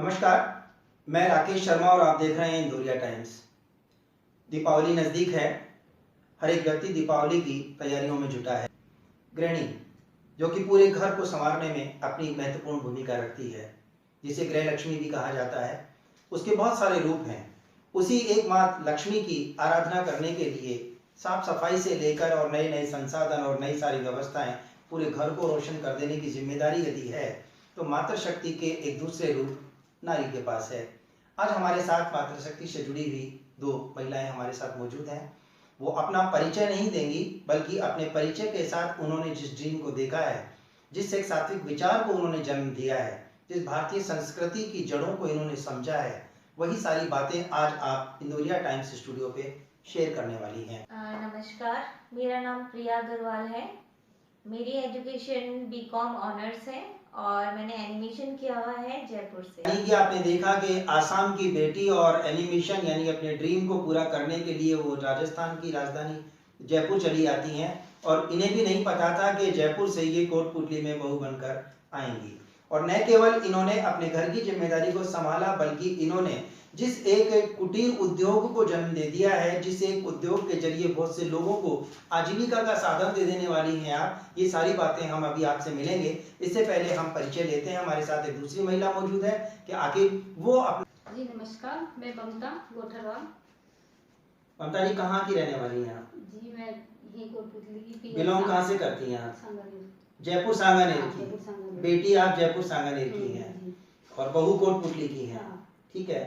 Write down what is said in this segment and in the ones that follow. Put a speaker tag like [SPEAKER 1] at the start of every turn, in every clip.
[SPEAKER 1] नमस्कार, मैं राकेश शर्मा और आप देख रहे हैं इंदौरिया टाइम्स। दीपावली नज़दीक है। हर एक व्यक्ति दीपावली की तैयारियों में जुटा है। गृहिणी जो कि पूरे घर को संवारने में अपनी महत्वपूर्ण भूमिका रखती है, जिसे गृह लक्ष्मी भी कहा जाता है, उसके बहुत सारे रूप हैं। उसी एक माँ लक्ष्मी की आराधना करने के लिए साफ सफाई से लेकर और नए नए संसाधन और नई सारी व्यवस्थाएं पूरे घर को रोशन कर देने की जिम्मेदारी यदि है तो मातृशक्ति के एक दूसरे रूप नारी के पास है। आज हमारे साथ मातृशक्ति से जुड़ी हुई दो महिलाएं हमारे साथ मौजूद हैं। वो अपना परिचय नहीं देंगी, बल्कि अपने परिचय के साथ उन्होंने जिस ड्रीम को देखा है, जिस एक सात्विक विचार को उन्होंने जन्म दिया है, जिस भारतीय संस्कृति की जड़ों को इन्होंने समझा है, वही सारी बातें आज आप इंदौरिया टाइम्स स्टूडियो पे शेयर करने वाली हैं।
[SPEAKER 2] नमस्कार, मेरा नाम प्रिया अग्रवाल है। मेरी एजुकेशन बीकॉम ऑनर्स है और मैंने एनिमेशन किया हुआ है जयपुर से।
[SPEAKER 1] यानी कि आपने देखा कि आसाम की बेटी और एनिमेशन यानी अपने ड्रीम को पूरा करने के लिए वो राजस्थान की राजधानी जयपुर चली आती हैं और इन्हें भी नहीं पता था कि जयपुर से ये कोटपुतली में बहू बनकर आएंगी। और न केवल इन्होंने अपने घर की जिम्मेदारी को संभाला, बल्कि इन्होंने जिस एक कुटीर उद्योग को जन्म दे दिया है, जिस एक उद्योग के जरिए बहुत से लोगों को आजीविका का साधन दे देने वाली हैं आप, ये सारी बातें हम अभी आपसे मिलेंगे। इससे पहले हम परिचय लेते हैं। हमारे साथ एक दूसरी महिला मौजूद है कि आखिर वो अपने।
[SPEAKER 3] जी नमस्कार, मैं ममता गोठरवाल।
[SPEAKER 1] ममता जी कहाँ की रहने वाली हैं आप?
[SPEAKER 3] जी मैं यही कोटपुतली की।
[SPEAKER 1] बिलोंग कहाँ से करती हैं आप?
[SPEAKER 3] सांगानेर।
[SPEAKER 1] जयपुर सांगानेर की बेटी आप जयपुर सांगानेर की हैं और बहू कोटपुतली की हैं। ठीक है,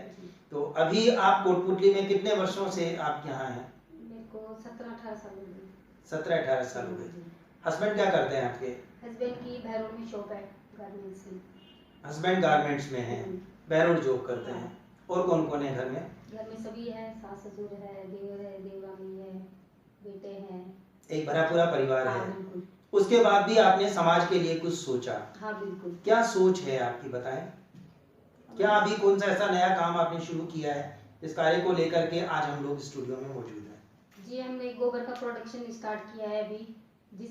[SPEAKER 1] तो अभी आप कोटपुतली में कितने वर्षों से आप यहाँ हैं?
[SPEAKER 3] मेरे को 17-18 साल हो गए।
[SPEAKER 1] 17-18 साल हो गए। हस्बैंड क्या करते हैं आपके?
[SPEAKER 3] हस्बैंड की भैरोड में शॉप है गारमेंट्स में।
[SPEAKER 1] हस्बैंड गारमेंट्स में हैं, भैरोड जॉब करते हैं। और कौन कौन है घर में?
[SPEAKER 3] घर में सभी है, सास ससुर है, देवर है, देवरानी है, बेटे हैं।
[SPEAKER 1] एक भरा पूरा परिवार है।
[SPEAKER 3] बिल्कुल।
[SPEAKER 1] उसके बाद भी आपने समाज के लिए कुछ सोचा?
[SPEAKER 3] हाँ बिल्कुल।
[SPEAKER 1] क्या सोच है आपकी, बताएं। क्या अभी कौन सा ऐसा नया काम आपने शुरू किया है इस कार्य को लेकर के आज हम लोग स्टूडियो में मौजूद हैं?
[SPEAKER 3] जी हमने गोबर का प्रोडक्शन स्टार्ट किया है अभी। जिस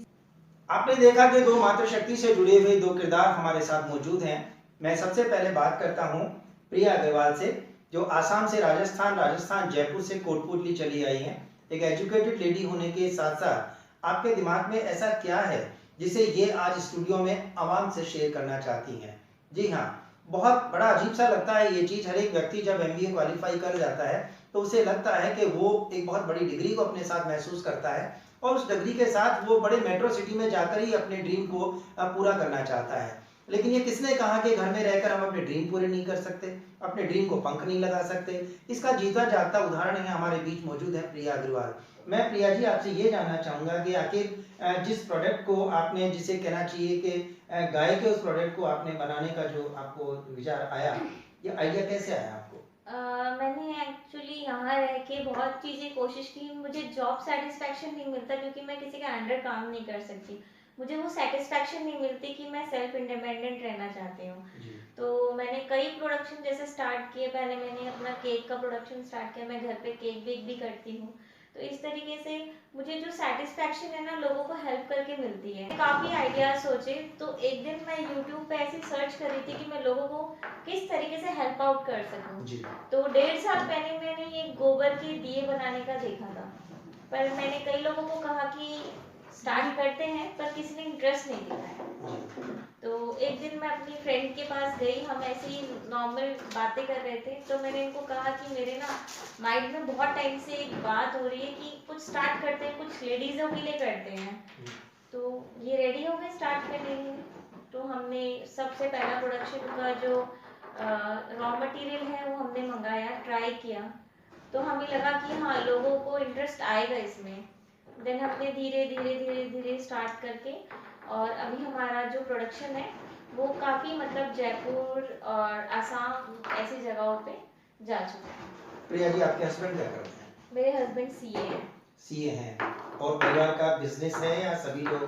[SPEAKER 1] आपने देखा कि दो मातृशक्ति से जुड़े हुए दो किरदार हमारे साथ मौजूद हैं। मैं सबसे पहले बात करता हूं प्रिया अग्रवाल से, जो आसाम से राजस्थान जयपुर से कोटपुतली चली आई हैं। एक एजुकेटेड लेडी होने के साथ साथ आपके दिमाग में ऐसा क्या है जिसे ये आज स्टूडियो में आवाम से शेयर करना चाहती हैं? जी हाँ, बहुत बड़ा अजीब सा लगता है ये चीज़। हर एक व्यक्ति जब MBA क्वालिफाई कर जाता है तो उसे लगता है कि वो एक बहुत बड़ी डिग्री को अपने साथ महसूस करता है और उस डिग्री के साथ वो बड़े मेट्रो सिटी में जाकर ही अपने ड्रीम को पूरा करना चाहता है। लेकिन ये किसने कहा कि घर में रहकर हम अपने ड्रीम पूरे नहीं कर सकते, अपने ड्रीम को पंख नहीं लगा सकते? इसका जीता जागता उदाहरण है हमारे बीच मौजूद है प्रिया अग्रवाल। मैं प्रिया जी आपसे ये जानना चाहूँगा कि आखिर जिस प्रोडक्ट को आपने, जिसे कहना चाहिए कि गाय के उस प्रोडक्ट को आपने बनाने का जो आपको विचार आया, ये आइडिया कैसे आया आपको?
[SPEAKER 2] मैंने एक्चुअली यहाँ रह के बहुत चीज़ें कोशिश की। मुझे जॉब सेटिस्फैक्शन नहीं मिलता क्योंकि मैं किसी के अंडर काम नहीं कर सकती। मुझे वो सेटिस्फैक्शन नहीं मिलती कि मैं सेल्फ इंडिपेंडेंट रहना चाहती हूँ। तो मैंने कई प्रोडक्शन जैसे स्टार्ट किए। पहले मैंने अपना केक का प्रोडक्शन स्टार्ट किया। मैं घर पे केक बेक भी करती हूँ। तो इस तरीके से मुझे जो सेटिस्फैक्शन है ना, लोगों को हेल्प करके मिलती है। काफ़ी आइडियाज सोचे, तो एक दिन मैं यूट्यूब पे ऐसी सर्च कर रही थी कि मैं लोगों को किस तरीके से हेल्प आउट कर सकूं। तो 1.5 साल पहले मैंने ये गोबर के दिए बनाने का देखा था, पर मैंने कई लोगों को कहा कि स्टार्ट करते हैं, पर किसी ने इंटरेस्ट नहीं दिखाया। तो एक दिन मैं अपनी फ्रेंड के पास गई, हम ऐसे ही नॉर्मल बातें कर रहे थे। तो मैंने इनको कहा कि मेरे ना माइंड में बहुत टाइम से एक बात हो रही है कि कुछ स्टार्ट करते हैं, कुछ लेडीज़ों के लिए करते हैं। तो ये रेडी हो गए स्टार्ट करने के लिए। तो हमने सबसे पहला प्रोडक्शन का जो रॉ मटेरियल है वो हमने मंगाया, ट्राई किया। तो हमें लगा कि हाँ, लोगों को इंटरेस्ट आएगा इसमें। देन हमने धीरे धीरे स्टार्ट करके, और अभी हमारा जो प्रोडक्शन है वो काफ़ी मतलब जयपुर और आसाम ऐसी जगहों पे जा चुका है।
[SPEAKER 1] प्रिया जी आपके हस्बैंड क्या करते हैं?
[SPEAKER 2] मेरे हस्बैंड CA हैं।
[SPEAKER 1] CA हैं। और परिवार का बिजनेस है या सभी लोग?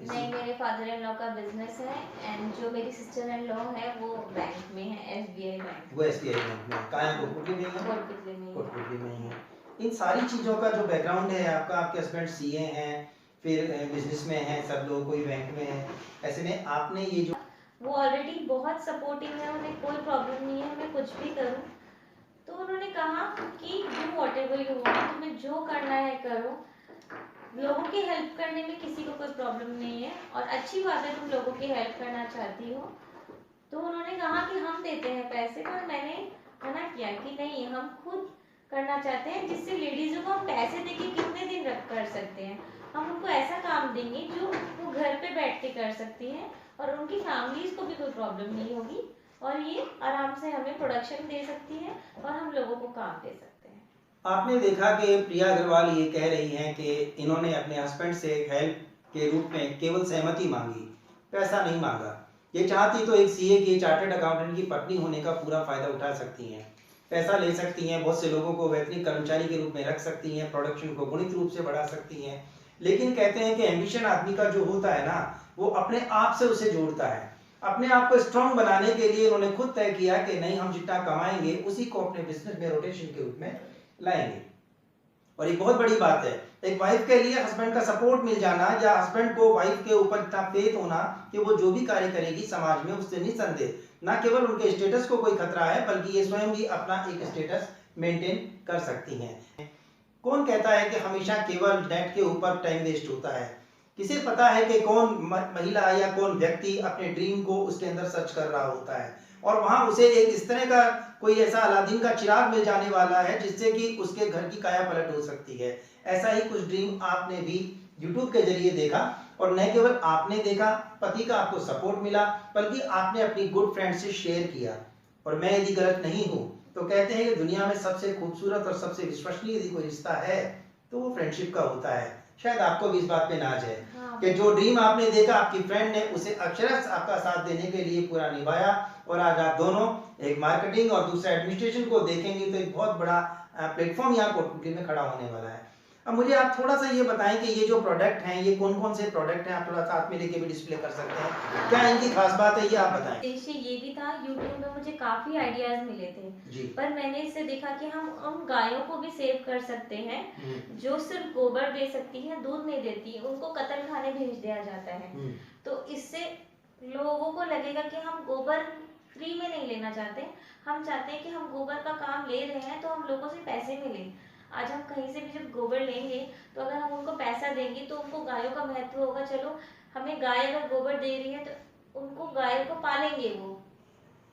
[SPEAKER 2] नहीं, मेरे फादर इन लॉ का बिजनेस है एंड जो मेरी सिस्टर इन लॉ है वो बैंक में है, SBI बैंक।
[SPEAKER 1] वो SBI बैंक में कहाँ है? कोटपुतली में है? कोटपुतली में ही है। इन सारी चीज़ों का जो बैकग्राउंड है आपका, आपके हस्बैंड CA हैं, फिर बिजनेस में हैं, सब लोग कोई बैंक में है, ऐसे में आपने ये जो
[SPEAKER 2] वो ऑलरेडी बहुत सपोर्टिव है, उन्हें कोई प्रॉब्लम नहीं है मैं कुछ भी करूँ। तो उन्होंने कहा कि डू व्हाटएवर यू वांट, तुम्हें जो करना है करो, लोगों की हेल्प करने में किसी को कोई प्रॉब्लम नहीं है और अच्छी बात है तुम लोगों की हेल्प करना चाहती हो। तो उन्होंने कहा कि हम देते हैं पैसे, पर मैंने मना किया कि नहीं, हम खुद करना चाहते हैं, जिससे लेडीज़ों को हम पैसे देके कितने दिन रख कर सकते हैं। हम उनको ऐसा काम देंगे जो वो घर पे बैठ के कर सकती हैं और उनकी फैमिलीज को भी कोई प्रॉब्लम नहीं होगी और ये आराम से हमें प्रोडक्शन दे सकती है और हम लोगों को काम दे सकते हैं।
[SPEAKER 1] आपने देखा कि प्रिया अग्रवाल ये कह रही हैं कि इन्होंने अपने हस्बैंड से हेल्प के रूप में केवल सहमति मांगी, पैसा नहीं मांगा। ये चाहती तो एक सीए की, चार्टर्ड अकाउंटेंट की पत्नी होने का पूरा फायदा उठा सकती हैं, पैसा ले सकती हैं, बहुत से लोगों को वैतनिक कर्मचारी के रूप में रख सकती हैं, प्रोडक्शन को गुणित रूप से बढ़ा सकती हैं। लेकिन कहते हैं कि एम्बिशन आदमी का जो होता है ना, वो अपने आप से उसे जोड़ता है। अपने आप को स्ट्रांग बनाने के लिए उन्होंने खुद तय किया कि नहीं, हम जितना कमाएंगे उसी को अपने बिजनेस में रोटेशन के रूप में लाएंगे। और ये बहुत बड़ी बात है, एक वाइफ के लिए हस्बैंड का सपोर्ट मिल जाना या हस्बैंड को वाइफ के ऊपर इतना फेथ होना कि वो जो भी कार्य करेगी समाज में उससे निसंदेह न केवल उनके स्टेटस को कोई खतरा है, बल्कि ये स्वयं भी अपना एक स्टेटस मेंटेन कर सकती हैं। कौन कहता है कि हमेशा केवल नेट के ऊपर टाइम वेस्ट होता है? किसे पता है कि कौन महिला या कौन व्यक्ति अपने ड्रीम को उसके अंदर सर्च कर रहा होता है और वहां उसे एक इस तरह का कोई ऐसा अलादीन का चिराग मिल जाने वाला है जिससे कि उसके घर की काया पलट हो सकती है। ऐसा ही कुछ ड्रीम आपने भी YouTube के जरिए देखा और न केवल आपने देखा, पति का आपको सपोर्ट मिला, बल्कि आपने अपनी गुड फ्रेंड से शेयर किया। और मैं यदि गलत नहीं हूं तो कहते हैं कि दुनिया में सबसे खूबसूरत और सबसे विश्वसनीय यदि कोई रिश्ता है तो वो फ्रेंडशिप का होता है। शायद आपको भी इस बात पे नाज है कि जो ड्रीम आपने देखा आपकी फ्रेंड ने उसे अक्षरशः आपका साथ देने के लिए पूरा निभाया और आज आप दोनों एक मार्केटिंग और दूसरा एडमिनिस्ट्रेशन को देखेंगे तो एक बहुत बड़ा प्लेटफॉर्म यहाँ कोटपुतली में खड़ा होने वाला है। अब मुझे आप थोड़ा सा ये बताएं कि ये जो प्रोडक्ट हैं ये कौन कौन से प्रोडक्ट हैं, आप थोड़ा साथ में लेके भी डिस्प्ले कर सकते हैं, क्या इनकी खास बात है ये आप बताएं।
[SPEAKER 2] उद्देश्य ये भी था, यूट्यूब में मुझे काफी आइडियाज मिले थे
[SPEAKER 1] जी।
[SPEAKER 2] पर मैंने इससे देखा कि हम उन गायों को भी सेव कर सकते हैं जो सिर्फ गोबर दे सकती हैं, दूध नहीं देती, उनको कतल खाने भेज दिया जाता है। तो इससे लोगों को लगेगा कि हम गोबर फ्री में नहीं लेना चाहते, हम चाहते हैं कि हम गोबर का काम ले रहे हैं तो हम लोगों से पैसे मिले। आज हम कहीं से भी जब गोबर लेंगे तो अगर हम उनको पैसा देंगे तो उनको गायों का महत्व होगा। चलो हमें गाय अगर गोबर दे रही है तो उनको गायों को पालेंगे, वो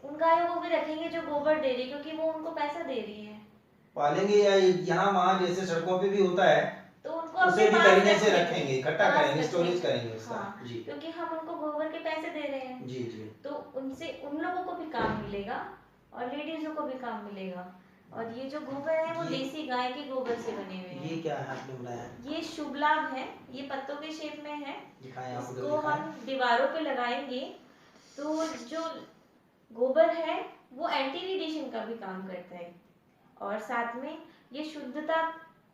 [SPEAKER 2] उन गायों को भी रखेंगे जो गोबर दे रही है क्योंकि वो उनको पैसा दे रही है।
[SPEAKER 1] पालेंगे या यहाँ वहाँ जैसे सड़कों पे भी होता है
[SPEAKER 2] तो उनको
[SPEAKER 1] उसे भी
[SPEAKER 2] पास
[SPEAKER 1] करीने से
[SPEAKER 2] रखेंगे,
[SPEAKER 1] रखेंगे, इकट्ठा
[SPEAKER 2] पास
[SPEAKER 1] करेंगे, स्टोरेज
[SPEAKER 2] रखेंगे।
[SPEAKER 1] करेंगे उसका।
[SPEAKER 2] हाँ,
[SPEAKER 1] जी
[SPEAKER 2] क्योंकि हम उनको गोबर के पैसे दे रहे हैं।
[SPEAKER 1] जी जी।
[SPEAKER 2] तो उनसे उन लोगों को भी काम मिलेगा और लेडीजों को भी काम मिलेगा। और ये जो गोबर है वो देसी गाय के गोबर से बने हुए हैं।
[SPEAKER 1] ये क्या है आपने बनाया?
[SPEAKER 2] ये शुभ लाभ है, ये पत्तों के शेप में है।
[SPEAKER 1] दिखाएं आप,
[SPEAKER 2] इसको हम दीवारों पे लगाएंगे तो जो गोबर है वो एंटी रेडिएशन का भी काम करता है और साथ में ये शुद्धता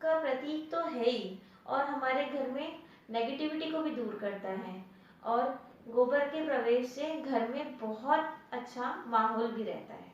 [SPEAKER 2] का प्रतीक तो है ही और हमारे घर में नेगेटिविटी को भी दूर करता है और गोबर के प्रवेश से घर में बहुत अच्छा माहौल भी रहता है।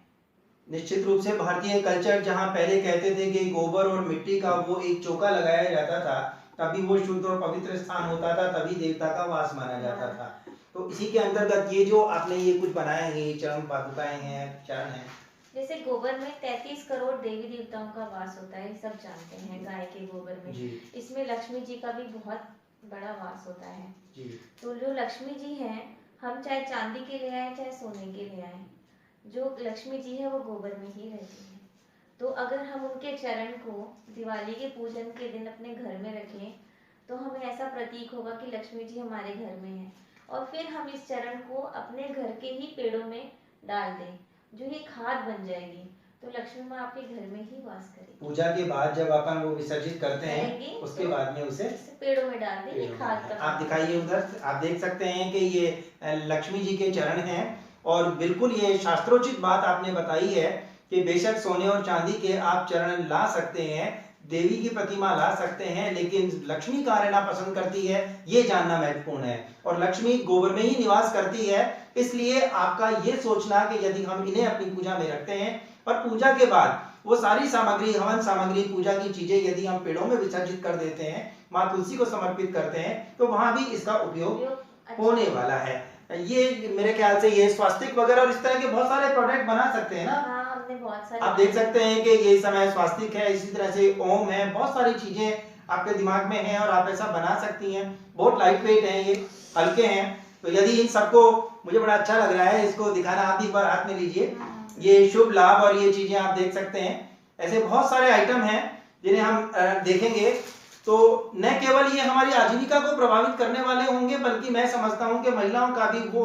[SPEAKER 1] निश्चित रूप से भारतीय कल्चर जहाँ पहले कहते थे कि गोबर और मिट्टी का वो एक चौका लगाया जाता था तभी वो शुद्ध और पवित्र स्थान होता था, तभी देवता का वास माना जाता था। तो इसी के अंतर्गत ये जो आपने ये कुछ बनाए हैं, ये चरण पादुकाएं हैं, चरण हैं।
[SPEAKER 2] जैसे गोबर में 33 करोड़ देवी देवताओं का वास होता है, सब जानते हैं गाय के गोबर में। इसमें लक्ष्मी जी का भी बहुत बड़ा वास होता है जी। तो जो लक्ष्मी जी हैं, हम चाहे चांदी के ले आए चाहे सोने के ले आए, जो लक्ष्मी जी है वो गोबर में ही रहती है। तो अगर हम उनके चरण को दिवाली के पूजन के दिन अपने घर में रखें तो हमें ऐसा प्रतीक होगा कि लक्ष्मी जी हमारे घर में है और फिर हम इस चरण को अपने घर के ही पेड़ों में डाल दें जो ये खाद बन जाएगी तो लक्ष्मी माँ आपके घर में ही वास करेगी।
[SPEAKER 1] पूजा के बाद जब अपन वो विसर्जित करते हैं उसके
[SPEAKER 2] तो
[SPEAKER 1] बाद में उसे
[SPEAKER 2] पेड़ों में डाल दें, ये खाद का।
[SPEAKER 1] आप दिखाइए उधर, आप देख सकते हैं कि ये लक्ष्मी जी के चरण हैं और बिल्कुल ये शास्त्रोचित बात आपने बताई है कि बेशक सोने और चांदी के आप चरण ला सकते हैं, देवी की प्रतिमा ला सकते हैं, लेकिन लक्ष्मी कहाँ रहना पसंद करती है ये जानना महत्वपूर्ण है। और लक्ष्मी गोबर में ही निवास करती है, इसलिए आपका ये सोचना कि यदि हम इन्हें अपनी पूजा में रखते हैं और पूजा के बाद वो सारी सामग्री, हवन सामग्री, पूजा की चीजें यदि हम पेड़ों में विसर्जित कर देते हैं, माँ तुलसी को समर्पित करते हैं, तो वहां भी इसका उपयोग होने वाला है। ये मेरे ख्याल से ये स्वास्तिक वगैरह और इस तरह के बहुत सारे प्रोडक्ट बना सकते हैं ना।
[SPEAKER 2] हाँ, हमने बहुत सारे
[SPEAKER 1] आप देख सकते हैं कि ये समय स्वास्तिक है, इसी तरह से ओम है, बहुत सारी चीजें आपके दिमाग में हैं और आप ऐसा बना सकती हैं। बहुत लाइट वेट हैं, ये हल्के हैं। तो यदि इन सबको, मुझे बड़ा अच्छा लग रहा है इसको दिखाना, आप एक बार हाथ में लीजिए। ये शुभ लाभ और ये चीजें आप देख सकते हैं। ऐसे बहुत सारे आइटम हैं जिन्हें हम देखेंगे। तो न केवल ये हमारी आजीविका को प्रभावित करने वाले होंगे, बल्कि मैं समझता हूं कि महिलाओं का भी वो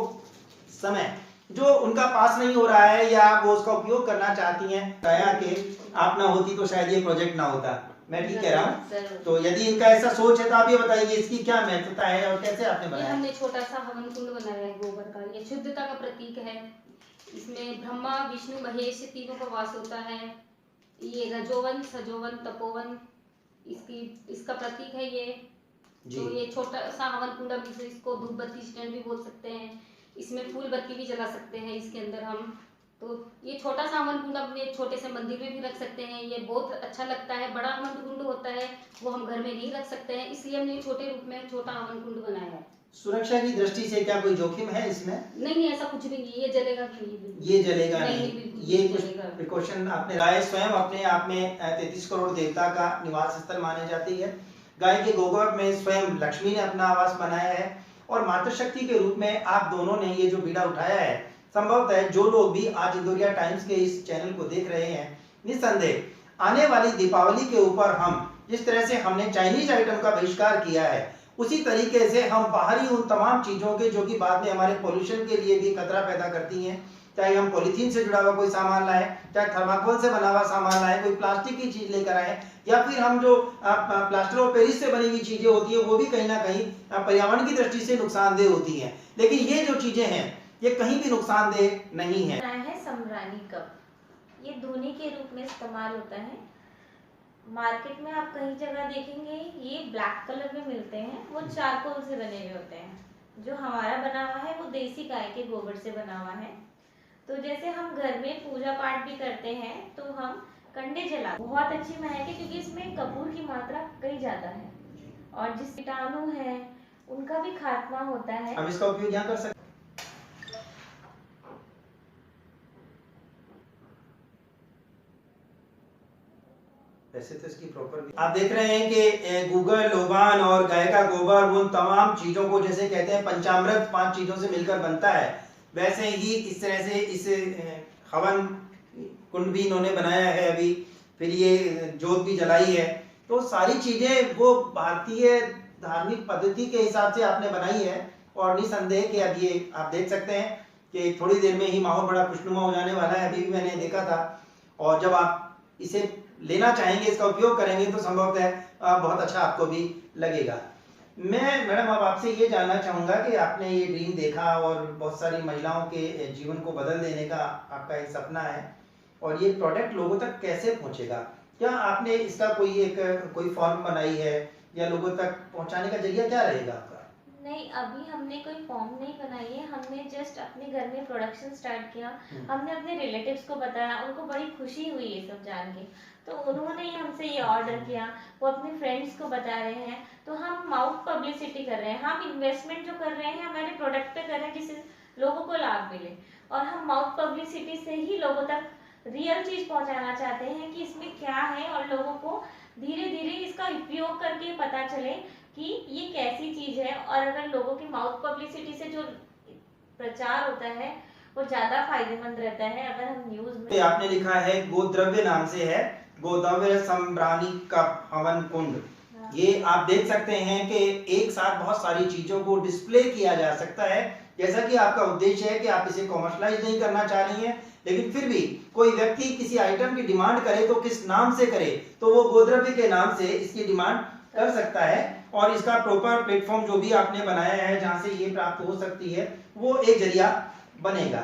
[SPEAKER 1] समय जो उनका पास नहीं हो रहा है या वो उसका उपयोग करना चाहती हैं, दया के आप ना होती तो शायद ये प्रोजेक्ट ना होता। मैं ठीक कह रहा हूँ? तो यदि इनका ऐसा सोच है तो आप ये बताइए इसकी क्या महत्वता है और कैसे आपने
[SPEAKER 3] ये
[SPEAKER 1] बनाया?
[SPEAKER 3] हमने छोटा सा हवन कुंड बनाया है गोबर का। ये शुद्धता का प्रतीक है। इसमें ब्रह्मा विष्णु महेश तीनों का वास होता है। ये रजोवन सजोवन तपोवन इसका प्रतीक है ये। तो ये छोटा सा हवन कुंड, हम इसको धूप बत्ती स्टैंड भी बोल सकते हैं। इसमें फूल बत्ती भी जला सकते हैं इसके अंदर हम। तो ये छोटा सा हवन कुंड अपने छोटे से मंदिर में भी रख सकते हैं। ये बहुत अच्छा लगता है। बड़ा हवन कुंड होता है वो हम घर में नहीं रख सकते हैं, इसलिए हमने छोटे रूप में छोटा हवन कुंड बनाया है।
[SPEAKER 1] सुरक्षा की दृष्टि से क्या कोई जोखिम है इसमें?
[SPEAKER 3] नहीं, ऐसा कुछ भी नहीं। ये जलेगा भी नहीं।
[SPEAKER 1] ये जलेगा नहीं,
[SPEAKER 3] बिल्कुल
[SPEAKER 1] ये
[SPEAKER 3] नहीं
[SPEAKER 1] कुछ
[SPEAKER 3] जलेगा।
[SPEAKER 1] प्रिकॉशन आपने गाय स्वयं अपने आप में 33 करोड़ देवता का निवास स्थल मानी जाती है। गाय के गोबर में स्वयं लक्ष्मी ने अपना आवास बनाया है और मातृशक्ति के रूप में आप दोनों ने ये जो बीड़ा उठाया है, संभवतः जो लोग भी आज इंदौरिया टाइम्स के इस चैनल को देख रहे हैं, निस्संदेह आने वाली दीपावली के ऊपर हम जिस तरह से हमने चाइनीज आइटम का बहिष्कार किया है, उसी तरीके से हम बाहरी उन तमाम चीजों के जो कि बाद में हमारे पोल्यूशन के लिए भी खतरा पैदा करती हैं, चाहे हम पॉलीथीन से जुड़ा हुआ कोई सामान लाएं, चाहे थर्माकोल से बना हुआ सामान लाएं, कोई प्लास्टिक की चीज लेकर आए, या फिर हम जो प्लास्टर ऑफ पेरिस से बनी हुई चीजें होती है वो भी कहीं ना कहीं पर्यावरण की दृष्टि से नुकसानदेह होती हैं। लेकिन ये जो चीजें हैं ये कहीं भी नुकसानदेह नहीं है।
[SPEAKER 2] समरानी कप, ये धोने के रूप में इस्तेमाल होता है। मार्केट में आप कहीं जगह देखेंगे ये ब्लैक कलर में मिलते हैं, वो चारकोल से बने हुए होते हैं। जो हमारा बना हुआ है वो देसी गाय के गोबर से बना हुआ है। तो जैसे हम घर में पूजा पाठ भी करते हैं तो हम कंडे जला, बहुत अच्छी महक है क्योंकि इसमें कपूर की मात्रा कई ज्यादा है और जिस कीटाणु है उनका भी खात्मा होता है।
[SPEAKER 1] हम इसका उपयोग यहाँ कर सकते। वैसे तो इसकी प्रॉपर, आप देख रहे हैं कि गूगल, लोबान और गाय का गोबर उन तमाम चीजों को, जैसे कहते हैं पंचामृत 5 चीजों से मिलकर बनता है, वैसे ही इस तरह से इस हवन कुंड भी इन्होंने बनाया है अभी, फिर ये जोत भी जलाई है। तो सारी चीजें वो भारतीय धार्मिक पद्धति के हिसाब से आपने बनाई है और निसंदेह कि अब ये आप देख सकते हैं कि थोड़ी देर में ही माहौल बड़ा खुशनुमा हो जाने वाला है। अभी भी मैंने देखा था। और जब आप इसे लेना चाहेंगे, इसका उपयोग करेंगे तो संभवतः बहुत अच्छा आपको भी लगेगा। मैं मैडम अब आपसे ये जानना चाहूँगा कि आपने ये ड्रीम देखा और बहुत सारी महिलाओं के जीवन को बदल देने का आपका एक सपना है, और ये प्रोडक्ट लोगों तक कैसे पहुँचेगा? क्या आपने इसका कोई फॉर्म बनाई है या लोगों तक पहुँचाने का जरिया क्या रहेगा आपका?
[SPEAKER 2] नहीं, अभी हमने कोई फॉर्म नहीं बनाई है। हमने जस्ट अपने घर में प्रोडक्शन स्टार्ट किया। हमने अपने रिलेटिव्स को बताया, उनको बड़ी खुशी हुई ये सब जान के, तो उन्होंने ही हमसे ये ऑर्डर किया। वो अपने फ्रेंड्स को बता रहे हैं, तो हम माउथ पब्लिसिटी कर रहे हैं। हम इन्वेस्टमेंट जो कर रहे हैं हमारे प्रोडक्ट पे कर रहे हैं जिससे लोगों को लाभ मिले, और हम माउथ पब्लिसिटी से ही लोगों तक रियल चीज पहुंचाना चाहते हैं कि इसमें क्या है, और लोगों को धीरे धीरे इसका उपयोग करके पता चले कि ये कैसी चीज है। और अगर लोगों की माउथ पब्लिसिटी से जो प्रचार होता है वो ज्यादा फायदेमंद रहता है। अगर हम न्यूज में,
[SPEAKER 1] आपने लिखा है गोद्रव्य नाम से है, गोद्रव्य सम्रानी का हवन कुंड। ये आप देख सकते हैं कि एक साथ बहुत सारी चीजों को डिस्प्ले किया जा सकता है। जैसा कि आपका उद्देश्य है कि आप इसे कॉमर्शलाइज नहीं करना चाह रही हैं, लेकिन फिर भी कोई व्यक्ति किसी आइटम की डिमांड करे तो किस नाम से करे, तो वो गोद्रव्य के नाम से इसकी डिमांड कर सकता है। और इसका प्रॉपर प्लेटफॉर्म जो भी आपने बनाया है जहां से ये प्राप्त हो सकती है, वो एक जरिया बनेगा।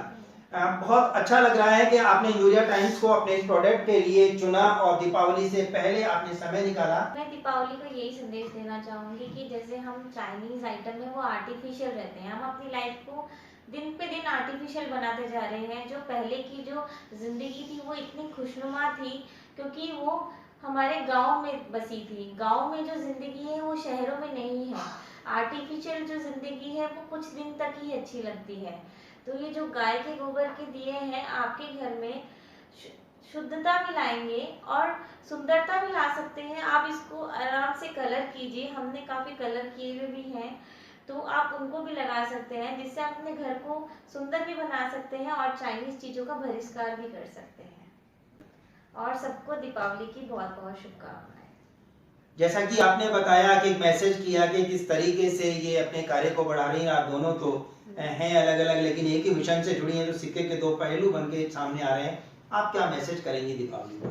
[SPEAKER 1] बहुत अच्छा लग रहा है कि आपने इंदौरिया टाइम्स को अपने इस प्रोडक्ट के लिए चुना और दीपावली से पहले आपने समय निकाला।
[SPEAKER 2] मैं दीपावली को यही संदेश देना चाहूंगी कि जैसे हम चाइनीज आइटम है वो आर्टिफिशियल रहते हैं, हम अपनी लाइफ को दिन पे दिन आर्टिफिशियल बनाते जा रहे हैं। जो पहले की जो जिंदगी थी वो इतनी खुशनुमा थी क्योंकि वो हमारे गांव में बसी थी। गांव में जो जिंदगी है वो शहरों में नहीं है। आर्टिफिशियल जो जिंदगी है वो कुछ दिन तक ही अच्छी लगती है। तो ये जो गाय के गोबर के दिए हैं आपके घर में शुद्धता भी लाएंगे और सुंदरता भी ला सकते हैं। आप इसको आराम से कलर कीजिए, हमने काफी कलर किए हुए भी हैं, तो आप उनको भी लगा सकते हैं, जिससे आप अपने घर को सुंदर भी बना सकते हैं और चाइनीज चीजों का बहिष्कार भी कर सकते हैं। और सबको दीपावली की बहुत बहुत शुभकामनाएं।
[SPEAKER 1] जैसा कि आपने बताया कि एक मैसेज किया कि किस तरीके से ये अपने कार्य को बढ़ा रही हैं, आप दोनों तो हैं अलग अलग लेकिन एक ही मिशन से जुड़ी हैं, तो सिक्के के दो पहलू बन के सामने आ रहे हैं। आप क्या मैसेज करेंगी दीपावली पर?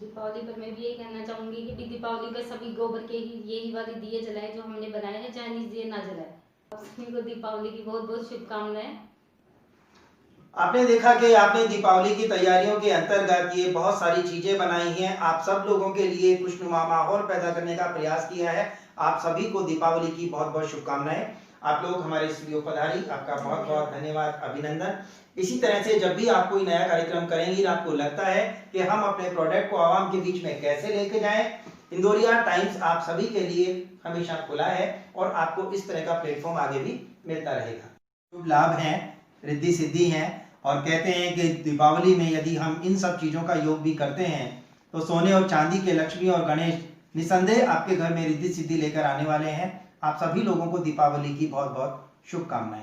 [SPEAKER 3] दीपावली पर मैं भी यही कहना चाहूंगी कि दीपावली पर सभी गोबर के ही यही वाले दिए जलाए जो हमने बनाए हैं, चाइनीज दिए ना जलाए। सभी को दीपावली की बहुत बहुत शुभकामनाएं।
[SPEAKER 1] आपने देखा कि आपने दीपावली की तैयारियों के अंतर्गत ये बहुत सारी चीजें बनाई हैं, आप सब लोगों के लिए खुशनुमा माहौल पैदा करने का प्रयास किया है। आप सभी को दीपावली की बहुत बहुत शुभकामनाएं। आप लोग हमारे स्टूडियो पधारी, आपका बहुत बहुत धन्यवाद, अभिनंदन। इसी तरह से जब भी आप कोई नया कार्यक्रम करेंगी, आपको लगता है कि हम अपने प्रोडक्ट को आवाम के बीच में कैसे लेके जाएं, इंदौरिया टाइम्स आप सभी के लिए हमेशा खुला है और आपको इस तरह का प्लेटफॉर्म आगे भी मिलता रहेगा। शुभ लाभ हैं, रिद्धि सिद्धि हैं और कहते हैं कि दीपावली में यदि हम इन सब चीजों का योग भी करते हैं तो सोने और चांदी के लक्ष्मी और गणेश निसंदेह आपके घर में रिद्धि सिद्धि लेकर आने वाले हैं। आप सभी लोगों को दीपावली की बहुत बहुत शुभकामनाएं।